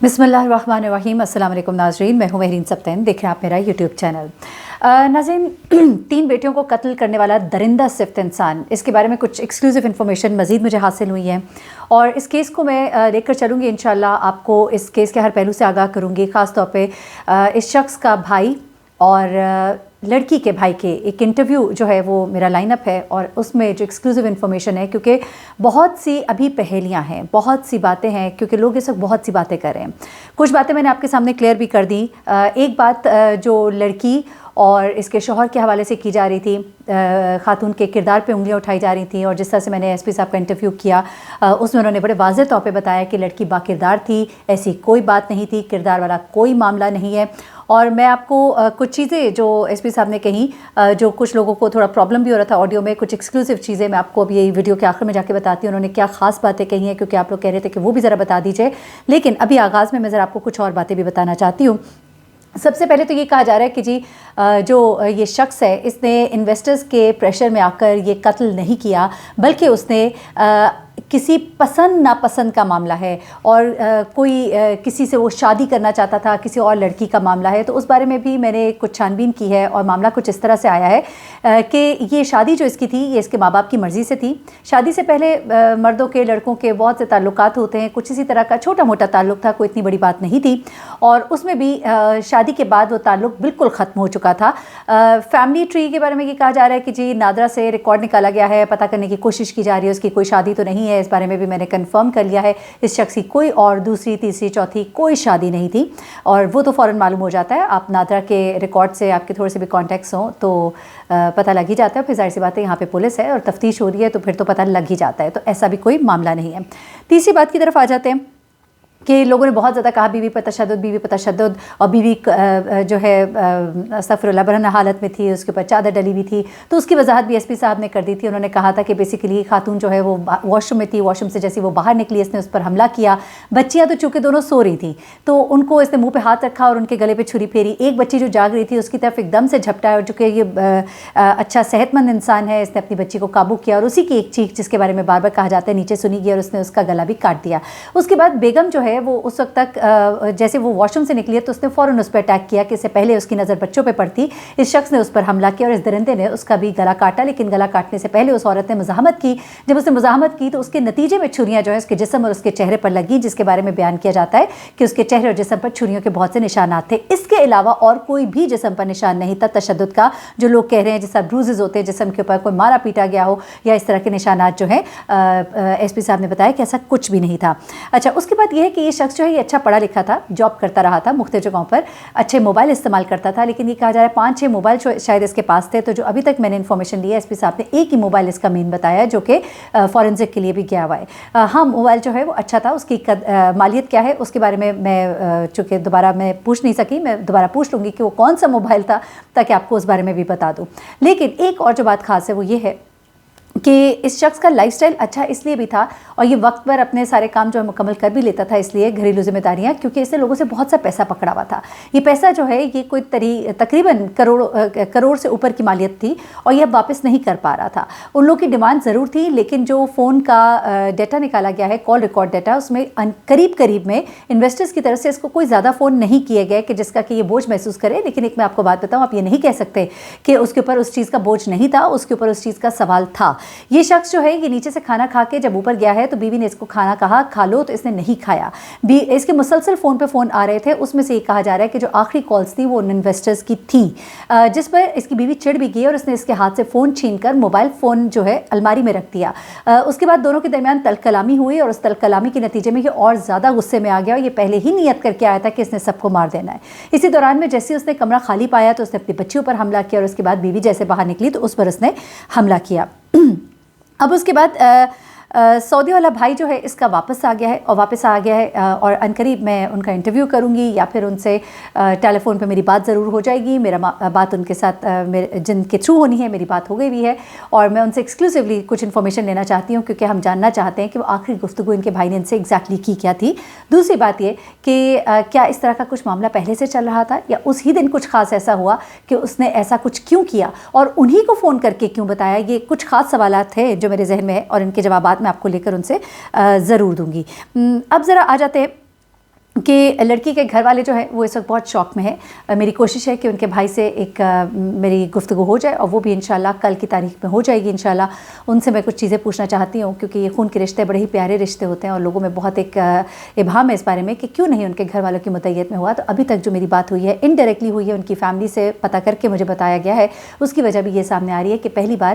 बिस्मिल्लाहिर्रहमानिर्रहीम। अस्सलाम वालेकुम नाज़रीन, मैं हूँ महरीन सब्तैन, देख रहे हैं आप मेरा यूट्यूब चैनल। नाज़रीन, 3 बेटियों को कत्ल करने वाला दरिंदा सिफ्त इंसान, इसके बारे में कुछ एक्सक्लूसिव इन्फॉर्मेशन मज़ीद मुझे हासिल हुई है और इस केस को मैं लेकर चलूँगी इंशाल्लाह। आपको इस केस के हर पहलू से आगाह करूँगी, ख़ास तौर पे इस शख्स का भाई और लड़की के भाई के एक इंटरव्यू जो है वो मेरा लाइनअप है और उसमें जो एक्सक्लूसिव इन्फॉर्मेशन है, क्योंकि बहुत सी अभी पहेलियां हैं, बहुत सी बातें हैं, क्योंकि लोग इस वक्त बहुत सी बातें कर रहे हैं। कुछ बातें मैंने आपके सामने क्लियर भी कर दी। एक बात जो लड़की और इसके शौहर के हवाले से की जा रही थी, ख़ातून के किरदार पे उंगलियां उठाई जा रही थी और जिस तरह से मैंने एसपी साहब का इंटरव्यू किया उसमें उन्होंने बड़े वाज़ेह तौर पे बताया कि लड़की बाकिरदार थी, ऐसी कोई बात नहीं थी, किरदार वाला कोई मामला नहीं है। और मैं आपको कुछ चीज़ें जो एसपी साहब ने कही, जो कुछ लोगों को थोड़ा प्रॉब्लम भी हो रहा था ऑडियो में, कुछ एक्सक्लूसिव चीज़ें मैं आपको अभी यही वीडियो के आखिर में जाके बताती हूँ उन्होंने क्या ख़ास बातें कही हैं, क्योंकि आप लोग कह रहे थे कि वो भी ज़रा बता दीजिए। लेकिन अभी आगाज़ में मैं ज़रा आपको कुछ और बातें भी बताना चाहती हूँ। सबसे पहले तो ये कहा जा रहा है कि जी जो ये शख्स है इसने इन्वेस्टर्स के प्रेशर में आकर ये कत्ल नहीं किया, बल्कि उसने किसी पसंद नापसंद का मामला है और कोई किसी से वो शादी करना चाहता था, किसी और लड़की का मामला है। तो उस बारे में भी मैंने कुछ छानबीन की है और मामला कुछ इस तरह से आया है कि ये शादी जो इसकी थी ये इसके माँ बाप की मर्ज़ी से थी। शादी से पहले मर्दों के लड़कों के बहुत से ताल्लुकात होते हैं, कुछ इसी तरह का छोटा मोटा ताल्लुक था, कोई इतनी बड़ी बात नहीं थी। और उसमें भी शादी के बाद वो ताल्लुक बिल्कुल ख़त्म हो चुका था। फैमिली ट्री के बारे में ये कहा जा रहा है कि जी नादरा से रिकॉर्ड निकाला गया है, पता करने की कोशिश की जा रही है उसकी कोई शादी तो नहीं है। इस बारे में भी मैंने कंफर्म कर लिया है, इस शख्स की कोई और दूसरी तीसरी चौथी कोई शादी नहीं थी और वो तो फ़ौरन मालूम हो जाता है। आप नादरा के रिकॉर्ड से आपके थोड़े से भी कॉन्टैक्ट्स हों तो पता लग ही जाता है। फिर जाहिर सी बात है यहाँ पे पुलिस है और तफ्तीश हो रही है तो फिर तो पता लग ही जाता है, तो ऐसा भी कोई मामला नहीं है। तीसरी बात की तरफ आ जाते हैं कि लोगों ने बहुत ज़्यादा कहा बीवी पर तशद्दुद और बीवी जो है अस्तगफिरुल्लाह बरहना हालत में थी, उसके ऊपर चादर डली हुई थी। तो उसकी वजाहत भी एसपी साहब ने कर दी थी। उन्होंने कहा था कि बेसिकली खातून जो है वो वॉशरूम में थी, वॉशरूम से जैसे वो बाहर निकली इसने उस पर हमला किया। बच्चियाँ तो चूँकि दोनों सो रही थी तो उनको इसने मुँह पर हाथ रखा और उनके गले पर छुरी फेरी। एक बच्ची जो जाग रही थी उसकी तरफ एकदम से झपटा है और चूँकि ये अच्छा सेहतमंद इंसान है, इसने अपनी बच्ची को काबू किया और उसी की एक चीख जिसके बारे में बार बार कहा जाता है नीचे सुनी गई और उसने उसका गला भी काट दिया। उसके बाद बेगम जो है वो उस वक्त तक जैसे वो वॉशरूम से निकली है तो उसने फ़ौरन उस पर अटैक किया कि इससे पहले उसकी नज़र बच्चों पे पड़ती। इस शख्स ने उस पर हमला किया और इस दरिंदे ने उसका भी गला काटा, लेकिन गला काटने से पहले उस औरत ने मुज़ाहमत की। जब उसने मुज़ाहमत की तो उसके नतीजे में छुरियाँ जो है उसके जिस्म और उसके चेहरे पर लगी, जिसके बारे में बयान किया जाता है कि उसके चेहरे और जिस्म पर छुरियों के बहुत से निशानात थे। इसके अलावा और कोई भी जिस्म पर निशान नहीं था तशद्दुद का, जो लोग कह रहे हैं जैसा ब्रूजेज होते हैं जिस्म के ऊपर कोई मारा पीटा गया हो या इस तरह के निशानात जो है। एसपी साहब ने बताया कि ऐसा कुछ भी नहीं था। अच्छा, उसके बाद ये है कि ये शख्स जो है ये अच्छा पढ़ा लिखा था, जॉब करता रहा था मुख्तलिफ जगहों पर, अच्छे मोबाइल इस्तेमाल करता था, लेकिन ये कहा जा रहा है 5-6 मोबाइल शायद इसके पास थे। तो जो अभी तक मैंने इन्फॉर्मेशन ली है एसपी साहब ने एक ही मोबाइल इसका मेन बताया जो कि फॉरेंसिक के लिए भी गया हुआ है। हाँ, मोबाइल जो है वो अच्छा था, उसकी मालियत क्या है उसके बारे में मैं चूँकि दोबारा मैं पूछ नहीं सकी, मैं दोबारा पूछ लूँगी कि वो कौन सा मोबाइल था ताकि आपको उस बारे में भी बता दूँ। लेकिन एक और जो बात खास है वो ये है कि इस शख्स का लाइफस्टाइल अच्छा इसलिए भी था और ये वक्त पर अपने सारे काम जो है मुकम्मल कर भी लेता था, इसलिए घरेलू जिम्मेदारियां, क्योंकि इसने लोगों से बहुत सा पैसा पकड़ा हुआ था। ये पैसा जो है ये कोई तकरीबन करोड़ से ऊपर की मालियत थी और ये अब वापस नहीं कर पा रहा था। उन लोगों की डिमांड ज़रूर थी, लेकिन जो फ़ोन का डाटा निकाला गया है, कॉल रिकॉर्ड डाटा, उसमें करीब में इन्वेस्टर्स की तरफ से इसको कोई ज़्यादा फ़ोन नहीं किए गए कि जिसका कि ये बोझ महसूस करे। लेकिन एक मैं आपको बात बताऊँ, आप ये नहीं कह सकते कि उसके ऊपर उस चीज़ का बोझ नहीं था, उसके ऊपर उस चीज़ का सवाल था। ये शख्स जो है ये नीचे से खाना खा के जब ऊपर गया है तो बीवी ने इसको खाना कहा खा लो, तो इसने नहीं खाया। इसके मुसलसल फ़ोन पे फ़ोन आ रहे थे, उसमें से ये कहा जा रहा है कि जो आखिरी कॉल्स थी वो उन इन्वेस्टर्स की थी, जिस पर इसकी बीवी चिढ़ भी गई और उसने इसके हाथ से फ़ोन छीनकर मोबाइल फ़ोन जो है अलमारी में रख दिया। उसके बाद दोनों के दरमियान तलकलामी हुई और उस तलकलामी के नतीजे में ये और ज़्यादा गुस्से में आ गया और ये पहले ही नियत करके आया था कि इसने सबको मार देना है। इसी दौरान में जैसे उसने कमरा खाली पाया तो उसने अपनी बच्चियों पर हमला किया और उसके बाद बीवी जैसे बाहर निकली तो उस पर उसने हमला किया। अब उसके बाद सऊदी वाला भाई जो है इसका वापस आ गया है और अनकरीब मैं उनका इंटरव्यू करूंगी या फिर उनसे टेलीफोन पे मेरी बात ज़रूर हो जाएगी। मेरा बात उनके साथ जिनके थ्रू होनी है मेरी बात हो गई भी है और मैं उनसे एक्सक्लूसिवली कुछ इन्फॉर्मेशन लेना चाहती हूँ, क्योंकि हम जानना चाहते हैं कि वो आखिरी गुफ्तगू इनके भाई ने इनसे एग्जैक्टली की क्या थी। दूसरी बात ये कि क्या इस तरह का कुछ मामला पहले से चल रहा था या उस ही दिन कुछ ख़ास ऐसा हुआ कि उसने ऐसा कुछ क्यों किया और उन्हीं को फ़ोन करके क्यों बताया। ये कुछ ख़ास सवालात थे जो मेरे जहन में है और इनके जवाबात मैं आपको लेकर उनसे ज़रूर दूंगी। अब ज़रा आ जाते हैं کہ لڑکی کے گھر والے جو ہیں وہ اس وقت بہت شوق میں ہیں۔ میری کوشش ہے کہ ان کے بھائی سے ایک میری گفتگو ہو جائے اور وہ بھی انشاءاللہ کل کی تاریخ میں ہو جائے گی انشاءاللہ۔ ان سے میں کچھ چیزیں پوچھنا چاہتی ہوں کیونکہ یہ خون کے رشتے بڑے ہی پیارے رشتے ہوتے ہیں اور لوگوں میں بہت ایک ابہام ہے اس بارے میں کہ کیوں نہیں ان کے گھر والوں کی متعیت میں ہوا۔ تو ابھی تک جو میری بات ہوئی ہے انڈائریکٹلی ہوئی ہے، ان کی فیملی سے پتہ کر کے مجھے بتایا گیا ہے، اس کی وجہ بھی یہ سامنے آ رہی ہے کہ پہلی بار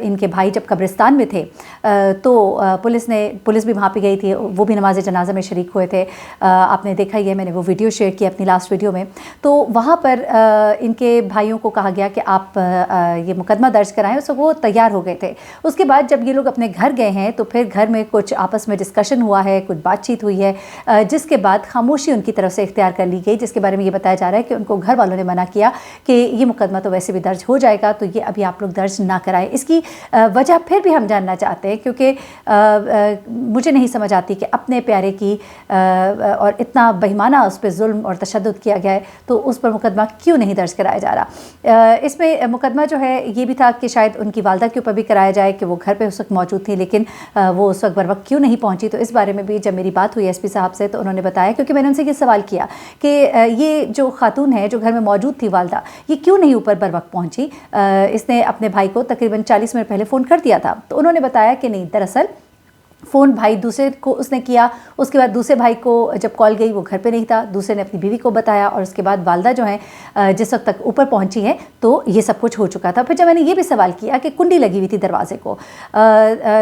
ان کے بھائی جب قبرستان میں تھے تو پولیس بھی وہاں پہ گئی تھی، وہ بھی نماز جنازہ میں شریک ہوئے تھے۔ آپ نے دیکھا ہی ہے، میں نے وہ ویڈیو شیئر کی اپنی لاسٹ ویڈیو میں۔ تو وہاں پر ان کے بھائیوں کو کہا گیا کہ آپ یہ مقدمہ درج کرائیں، اس وہ تیار ہو گئے تھے۔ اس کے بعد جب یہ لوگ اپنے گھر گئے ہیں تو پھر گھر میں کچھ آپس میں ڈسکشن ہوا ہے، کچھ بات چیت ہوئی ہے، جس کے بعد خاموشی ان کی طرف سے اختیار کر لی گئی، جس کے بارے میں یہ بتایا جا رہا ہے کہ ان کو گھر والوں نے منع کیا کہ یہ مقدمہ تو ویسے بھی درج ہو جائے گا، تو یہ ابھی آپ لوگ درج نہ کرائیں۔ اس کی وجہ پھر بھی ہم جاننا چاہتے ہیں کیونکہ مجھے نہیں سمجھ آتی کہ اپنے پیارے کی اور اتنا بہیمانہ اس پہ ظلم اور تشدد کیا گیا ہے تو اس پر مقدمہ کیوں نہیں درج کرایا جا رہا۔ اس میں مقدمہ جو ہے یہ بھی تھا کہ شاید ان کی والدہ کے اوپر بھی کرایا جائے کہ وہ گھر پہ اس وقت موجود تھی لیکن وہ اس وقت بر وقت کیوں نہیں پہنچی۔ تو اس بارے میں بھی جب میری بات ہوئی ایس پی صاحب سے تو انہوں نے بتایا، کیونکہ میں نے ان سے یہ سوال کیا کہ یہ جو خاتون ہے جو گھر میں موجود تھی والدہ، یہ کیوں نہیں اوپر بر وقت پہنچی؟ اس نے اپنے بھائی کو تقریباً 40 منٹ پہلے فون کر دیا تھا۔ تو انہوں نے بتایا کہ نہیں، دراصل فون بھائی دوسرے کو اس نے کیا، اس کے بعد دوسرے بھائی کو جب کال گئی وہ گھر پہ نہیں تھا، دوسرے نے اپنی بیوی کو بتایا اور اس کے بعد والدہ جو ہیں جس وقت تک اوپر پہنچی ہیں تو یہ سب کچھ ہو چکا تھا۔ پھر جب میں نے یہ بھی سوال کیا کہ کنڈی لگی ہوئی تھی دروازے کو،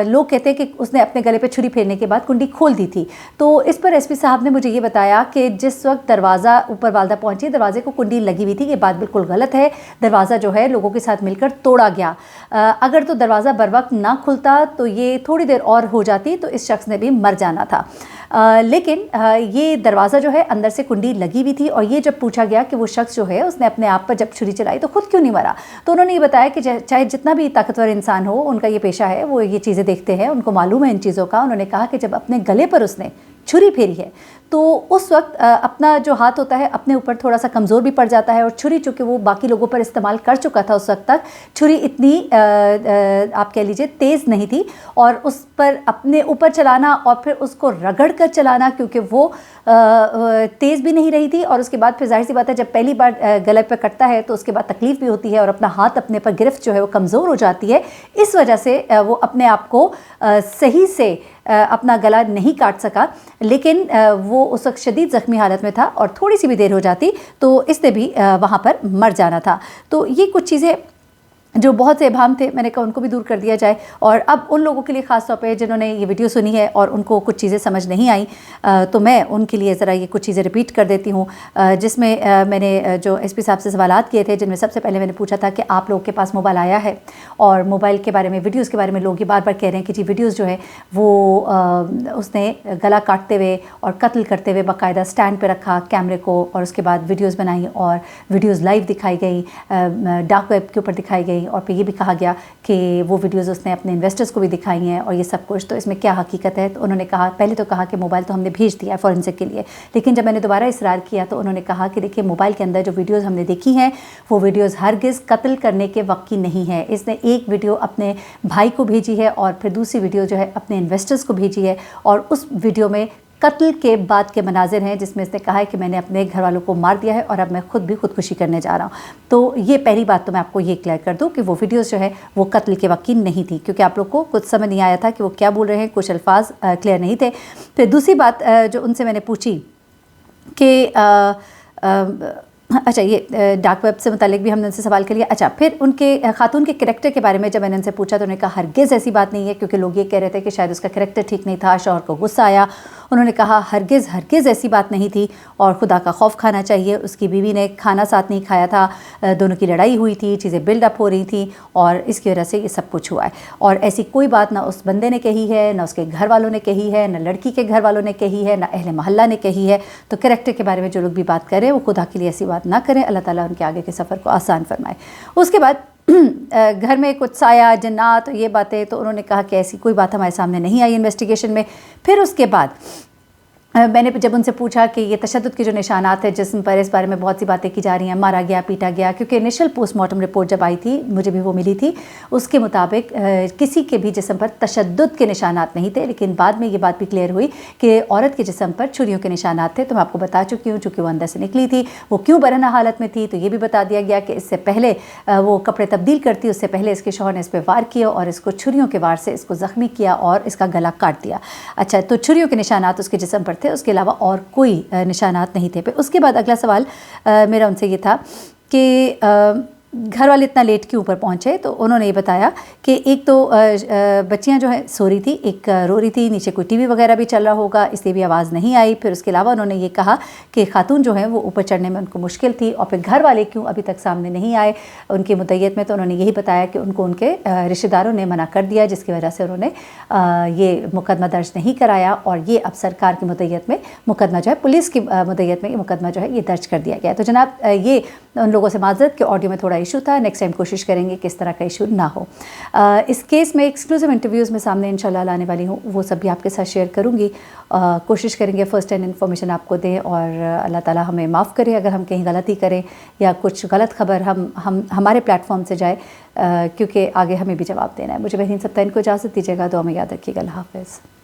لوگ کہتے ہیں کہ اس نے اپنے گلے پہ چھری پھیرنے کے بعد کنڈی کھول دی تھی، تو اس پر ایس پی صاحب نے مجھے یہ بتایا کہ جس وقت دروازہ اوپر والدہ پہنچی دروازے کو کنڈی لگی ہوئی تھی۔ یہ بات بالکل غلط ہے، دروازہ جو ہے لوگوں کے ساتھ مل کر توڑا گیا۔ اگر تو دروازہ بر وقت نہ کھلتا تو یہ تھوڑی دیر اور ہو جاتی تو اس شخص نے بھی مر جانا تھا، لیکن یہ دروازہ جو ہے اندر سے کنڈی لگی ہوئی تھی۔ اور یہ جب پوچھا گیا کہ وہ شخص جو ہے اس نے اپنے آپ پر جب چھری چلائی تو خود کیوں نہیں مرا، تو انہوں نے یہ بتایا کہ چاہے جتنا بھی طاقتور انسان ہو، ان کا یہ پیشہ ہے، وہ یہ چیزیں دیکھتے ہیں، ان کو معلوم ہے ان چیزوں کا۔ انہوں نے کہا کہ جب اپنے گلے پر اس نے چھری پھیری ہے تو اس وقت اپنا جو ہاتھ ہوتا ہے اپنے اوپر تھوڑا سا کمزور بھی پڑ جاتا ہے، اور چھری چونکہ وہ باقی لوگوں پر استعمال کر چکا تھا اس وقت تک، چھری اتنی آپ کہہ لیجئے تیز نہیں تھی، اور اس پر اپنے اوپر چلانا اور پھر اس کو رگڑ کر چلانا کیونکہ وہ تیز بھی نہیں رہی تھی، اور اس کے بعد پھر ظاہر سی بات ہے جب پہلی بار گلے پہ کٹتا ہے تو اس کے بعد تکلیف بھی ہوتی ہے اور اپنا ہاتھ اپنے پر گرفت جو ہے وہ کمزور ہو جاتی ہے، اس وجہ سے وہ اپنے آپ کو صحیح سے اپنا گلا نہیں کاٹ سکا، لیکن وہ اس وقت شدید زخمی حالت میں تھا اور تھوڑی سی بھی دیر ہو جاتی تو اس نے بھی وہاں پر مر جانا تھا۔ تو یہ کچھ چیزیں جو بہت سے ابہام تھے میں نے کہا ان کو بھی دور کر دیا جائے، اور اب ان لوگوں کے لیے خاص طور پہ جنہوں نے یہ ویڈیو سنی ہے اور ان کو کچھ چیزیں سمجھ نہیں آئیں تو میں ان کے لیے ذرا یہ کچھ چیزیں ریپیٹ کر دیتی ہوں، جس میں میں نے جو ایس پی صاحب سے سوالات کیے تھے، جن میں سب سے پہلے میں نے پوچھا تھا کہ آپ لوگوں کے پاس موبائل آیا ہے، اور موبائل کے بارے میں ویڈیوز کے بارے میں لوگ یہ بار بار کہہ رہے ہیں کہ جی ویڈیوز جو ہے وہ اس نے گلا کاٹتے ہوئے اور قتل کرتے ہوئے باقاعدہ سٹینڈ پہ رکھا کیمرے کو، اور اس کے بعد ویڈیوز بنائی اور ویڈیوز لائیو دکھائی گئی، ڈارک ویب کے اوپر دکھائی گئی، اور پھر یہ بھی کہا گیا کہ وہ ویڈیوز اس نے اپنے انویسٹرز کو بھی دکھائی ہیں اور یہ سب کچھ۔ تو اس میں کیا حقیقت ہے؟ تو انہوں نے کہا، پہلے تو کہا کہ موبائل تو ہم نے بھیج دیا ہے فورنسک کے لیے، لیکن جب میں نے دوبارہ اصرار کیا تو انہوں نے کہا کہ دیکھیے موبائل کے اندر جو ویڈیوز ہم نے دیکھی ہیں وہ ویڈیوز ہرگز قتل کرنے کے وقت کی نہیں ہے۔ اس نے ایک ویڈیو اپنے بھائی کو بھیجی ہے اور پھر دوسری ویڈیو جو ہے اپنے انویسٹرز کو بھیجی ہے، اور اس ویڈیو میں قتل کے بعد کے مناظر ہیں جس میں اس نے کہا ہے کہ میں نے اپنے گھر والوں کو مار دیا ہے اور اب میں خود بھی خودکشی کرنے جا رہا ہوں۔ تو یہ پہلی بات تو میں آپ کو یہ کلیئر کر دوں کہ وہ ویڈیوز جو ہے وہ قتل کے وقت کی نہیں تھی، کیونکہ آپ لوگ کو کچھ سمجھ نہیں آیا تھا کہ وہ کیا بول رہے ہیں، کچھ الفاظ کلیئر نہیں تھے۔ پھر دوسری بات جو ان سے میں نے پوچھی کہ اچھا یہ ڈارک ویب سے متعلق بھی ہم نے ان سے سوال کر لیا۔ اچھا پھر ان کے خاتون کے کریکٹر کے بارے میں جب میں نے ان سے پوچھا تو انہوں نے کہا ہرگز ایسی بات نہیں ہے، کیونکہ لوگ یہ کہہ رہے تھے کہ شاید اس کا کریکٹر ٹھیک نہیں تھا، شوہر کو غصہ آیا۔ انہوں نے کہا ہرگز ہرگز ایسی بات نہیں تھی، اور خدا کا خوف کھانا چاہیے، اس کی بیوی نے کھانا ساتھ نہیں کھایا تھا، دونوں کی لڑائی ہوئی تھی، چیزیں بلڈ اپ ہو رہی تھیں اور اس کی وجہ سے یہ سب کچھ ہوا ہے، اور ایسی کوئی بات نہ اس بندے نے کہی ہے، نہ اس کے گھر والوں نے کہی ہے، نہ لڑکی کے گھر والوں نے کہی ہے، نہ اہل محلہ نے کہی ہے۔ تو کریکٹر کے بارے میں جو لوگ بھی بات کریں وہ خدا کے لیے ایسی بات نہ کریں، اللہ تعالیٰ ان کے آگے کے سفر کو آسان فرمائے۔ اس کے بعد گھر میں کچھ سایہ جنات یہ باتیں، تو انہوں نے کہا کہ ایسی کوئی بات ہمارے سامنے نہیں آئی انویسٹیگیشن میں۔ پھر اس کے بعد मैंने जब उनसे पूछा कि ये तशद्दुद के जो निशानात हैं जिस्म पर, इस बारे में बहुत सी बातें की जा रही हैं, मारा गया, पीटा गया, क्योंकि इनिशियल पोस्टमार्टम रिपोर्ट जब आई थी, मुझे भी वो मिली थी, उसके मुताबिक किसी के भी जिस्म पर तशद्दुद के निशानात नहीं थे। लेकिन बाद में ये बात भी क्लियर हुई कि औरत के जिस्म पर छुरियों के निशानात थे। तो मैं आपको बता चुकी हूँ, चूँकि वो अंदर से निकली थी, वो क्यों बरहना हालत में थी, तो ये भी बता दिया गया कि इससे पहले वो कपड़े तब्दील करती, उससे पहले इसके शौहर ने इस पर वार किया और इसको छुरियों के वार से इसको ज़ख्मी किया और इसका गला काट दिया। अच्छा, तो छुरियों के निशानात उसके जिस्म पर थे, उसके अलावा और कोई निशानात नहीं थे। फिर उसके बाद अगला सवाल मेरा उनसे ये था कि घर वाले इतना लेट क्यों ऊपर पहुँचे। तो उन्होंने ये बताया कि एक तो बच्चियां जो है सो रही थी, एक रो रही थी, नीचे कोई टीवी वगैरह भी चल रहा होगा, इसलिए भी आवाज़ नहीं आई। फिर उसके अलावा उन्होंने ये कहा कि खातून जो है वो ऊपर चढ़ने में उनको मुश्किल थी। और फिर घर वाले क्यों अभी तक सामने नहीं आए उनकी मुद्दईयत में, तो उन्होंने यही बताया कि उनको उनके रिश्तेदारों ने मना कर दिया, जिसकी वजह से उन्होंने ये मुकदमा दर्ज नहीं कराया। और ये अब सरकार की मुद्दईयत में मुकदमा जो है, पुलिस की मुद्दईयत में ये मुकदमा जो है ये दर्ज कर दिया गया। तो जनाब, ये उन लोगों से माजरत के ऑडियो में थोड़ा इशू था, नेक्स्ट टाइम कोशिश करेंगे कि इस तरह का इशू ना हो। इस केस में एक्सक्लूसिव इंटरव्यूज़ में सामने इंशाल्लाह लाने वाली हूँ, वो सब भी आपके साथ शेयर करूँगी। कोशिश करेंगे फ़र्स्ट हैंड इन्फॉर्मेशन आपको दें, और अल्लाह ताला हमें माफ़ करे अगर हम कहीं गलती करें या कुछ गलत खबर हमारे प्लेटफॉर्म से जाए, क्योंकि आगे हमें भी जवाब देना है। मुझे बहरीन सप्ताह इनको इजाज़त दीजिएगा, दुआ में याद रखिएगा। अल्लाह हाफ़िज़।